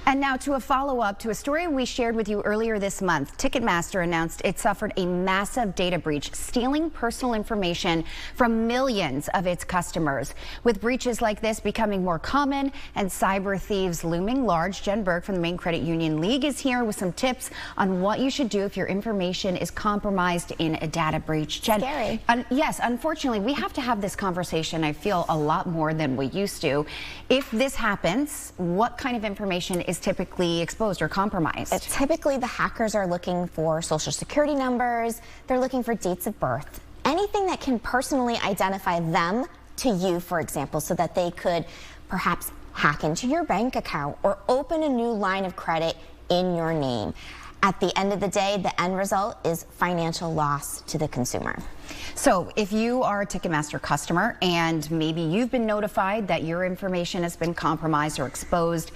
And now to a follow-up to a story we shared with you earlier this month. Ticketmaster announced it suffered a massive data breach, stealing personal information from millions of its customers. With breaches like this becoming more common and cyber thieves looming large, Jen Burke from the Maine Credit Union League is here with some tips on what you should do if your information is compromised in a data breach. Jen, scary. Yes, unfortunately, we have to have this conversation, I feel, a lot more than we used to. If this happens, what kind of information is typically exposed or compromised? Typically, the hackers are looking for social security numbers. They're looking for dates of birth. Anything that can personally identify them to you, for example, so that they could perhaps hack into your bank account or open a new line of credit in your name. At the end of the day, the end result is financial loss to the consumer. So if you are a Ticketmaster customer and maybe you've been notified that your information has been compromised or exposed,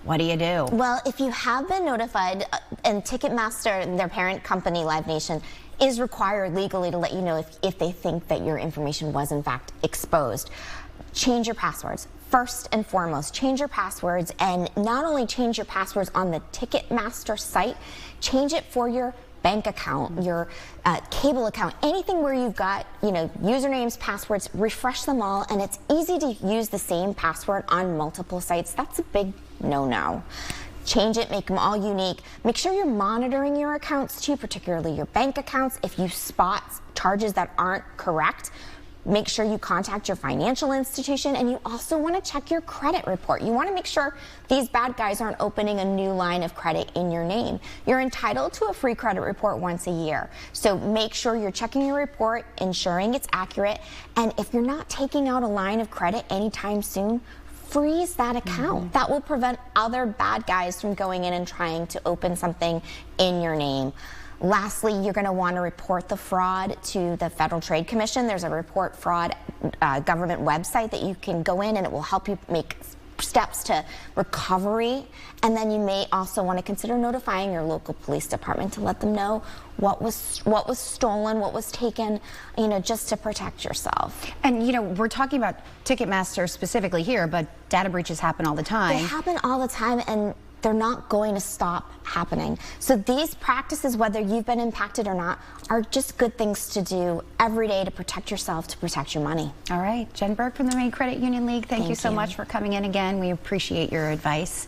what do you do? Well, if you have been notified, and Ticketmaster, their parent company, Live Nation, is required legally to let you know if they think that your information was in fact exposed. Change your passwords. First and foremost, change your passwords, and not only change your passwords on the Ticketmaster site, change it for your bank account, your cable account, anything where you've got, usernames, passwords, refresh them all, and it's easy to use the same password on multiple sites. That's a big no-no. Change it, make them all unique. Make sure you're monitoring your accounts too, particularly your bank accounts. If you spot charges that aren't correct, make sure you contact your financial institution, and you also want to check your credit report. You want to make sure these bad guys aren't opening a new line of credit in your name. You're entitled to a free credit report once a year. So make sure you're checking your report, ensuring it's accurate, and if you're not taking out a line of credit anytime soon, freeze that account. That will prevent other bad guys from going in and trying to open something in your name. Lastly, you're going to want to report the fraud to the Federal Trade Commission. There's a report fraud government website that you can go in, and it will help you make steps to recovery. And then you may also want to consider notifying your local police department to let them know what was stolen, what was taken, just to protect yourself. And we're talking about Ticketmaster specifically here, but data breaches happen all the time. They happen all the time, and they're not going to stop happening. So these practices, whether you've been impacted or not, are just good things to do every day to protect yourself, to protect your money. All right, Jen Burke from the Maine Credit Union League, thank you so much for coming in again. We appreciate your advice.